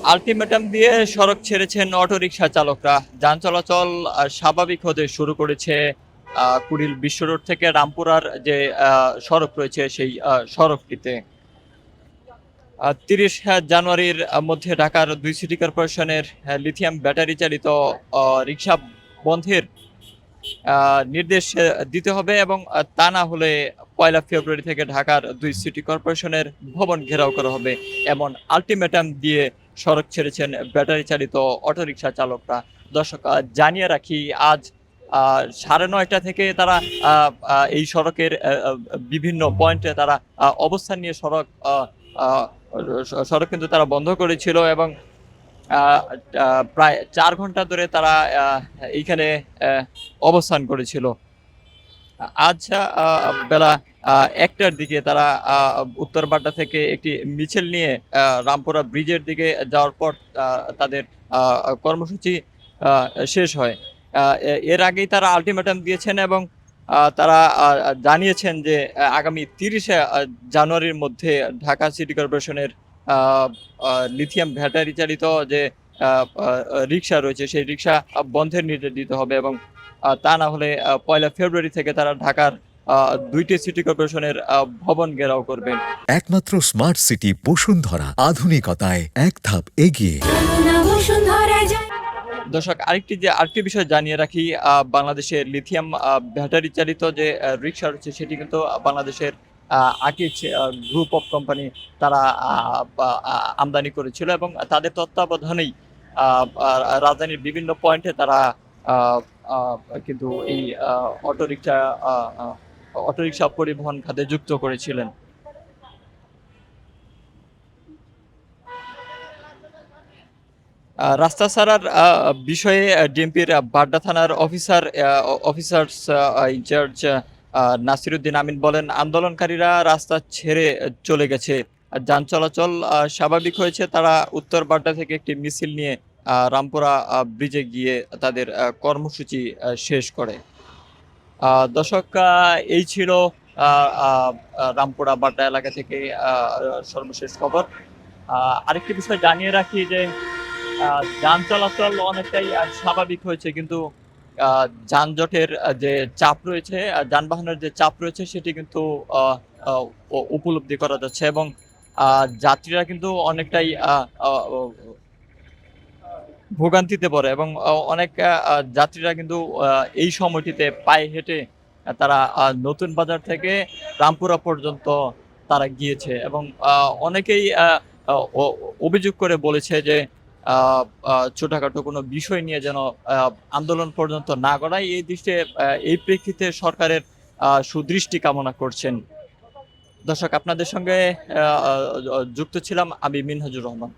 Ultimatum দিয়ে সড়ক ছেড়েছেন অটোরিকশা চালকরা। যান চলাচল স্বাভাবিক হতে শুরু করেছে কুড়িল বিশ্ব রোড থেকে রামপুরার যে সড়ক রয়েছে সেই সড়কটিতে। ৩০ জানুয়ারির মধ্যে ঢাকার ২ সিটি কর্পোরেশনের লিথিয়াম ব্যাটারি চালিত রিকশা বন্ধের নির্দেশ দিতে হবে এবং তা না হলে ১লা ফেব্রুয়ারি থেকে ঢাকার ২ সিটি কর্পোরেশনের ভবন ঘেরাও করা হবে। এমন আল্টিমেটাম দিয়ে সড়ক ছেড়েছেন ব্যাটারি চালিত অটোরিকশা চালকরা। দর্শক, জানিয়ে রাখি আজ ৯:৩০ থেকে তারা আ আ এই সড়কের বিভিন্ন পয়েন্টে তারা অবস্থান নিয়ে আ আ সড়ক কিন্তু তারা বন্ধ করেছিল এবং আ আ প্রায় ৪ ঘন্টা ধরে তারা এইখানে অ্যা অবস্থান করেছিল। আজ বেলা ১টার দিকে তারা আ উত্তর বাড্ডা থেকে একটি মিছিল নিয়ে রামপুরা ব্রিজের দিকে যাওয়ার পর আ তাদের আ কর্মসূচি আ শেষ হয়। এর আগেই তারা আল্টিমেটাম দিয়েছেন এবং তারা জানিয়েছেন যে আগামী ৩০শে জানুয়ারির মধ্যে ঢাকা সিটি কর্পোরেশনের আ আ লিথিয়াম ব্যাটারি চালিত যে আ আ রিক্সা রয়েছে সেই রিক্সা বন্ধের নির্দেশ দিতে হবে এবং তা না হলে ১লা ফেব্রুয়ারি থেকে তারা ঢাকার ২ টি সিটি কর্পোরেশনের ভবন ঘেরাও করবেন। একমাত্র স্মার্ট সিটি বসুন্ধরা, আধুনিকতায় এক ধাপ এগিয়ে। দর্শক, আরেকটি বিষয় জানিয়ে রাখি, বাংলাদেশের লিথিয়াম ব্যাটারি চালিত যে রিক্সা রয়েছে সেটি কিন্তু বাংলাদেশের আকিজ গ্রুপ অফ কোম্পানি তারা আ বা আমদানি করেছিল এবং তাদের তত্ত্বাবধানেই আ আ রাজধানীর বিভিন্ন পয়েন্টে তারা আ আ কিন্তু এই আ অটোরিকশা আ আ অটোরিকশা পরিবহন খাতে যুক্ত করেছিলেন। রাস্তা ছাড়ার বিষয়ে ডিএমপির বাড্ডা থানার অফিসার্স ইনচার্জ নাসিরুদ্দিন আমিন বলেন, আন্দোলনকারীরা রাস্তা ছেড়ে চলে গেছে। যান চলাচল স্বাভাবিক হয়েছে। তারা উত্তর বাড্ডা থেকে একটি মিছিল নিয়ে রামপুরা ব্রিজে গিয়ে তাদের কর্মসূচি শেষ করে। দর্শক, এই ছিল আ আ রামপুরা বাড্ডা এলাকা থেকে আ সর্বশেষ খবর। আরেকটি বিষয় জানিয়ে রাখি যে যান চলাচল অনেকটাই স্বাভাবিক হয়েছে কিন্তু আ যানজটের যে চাপ রয়েছে, যানবাহনের যে চাপ রয়েছে সেটি কিন্তু আ আ উপলব্ধি করা যাচ্ছে এবং আ যাত্রীরা কিন্তু অনেকটাই আ আ ও ভোগান্তিতে পড়ে এবং অনেক যাত্রীরা কিন্তু আ এই সময়টিতে পায়ে হেঁটে তারা নতুন বাজার থেকে রামপুরা পর্যন্ত তারা গিয়েছে এবং অনেকেই আ অ অ অভিযোগ করে বলেছে যে আ আ ছোটখাটো কোনো বিষয় নিয়ে যেন আ আন্দোলন পর্যন্ত না গড়ায়। এই প্রেক্ষিতে সরকারের সুদৃষ্টি কামনা করছেন। দর্শক, আপনাদের সঙ্গে আ আ যুক্ত ছিলাম আমি মিনহাজুর রহমান।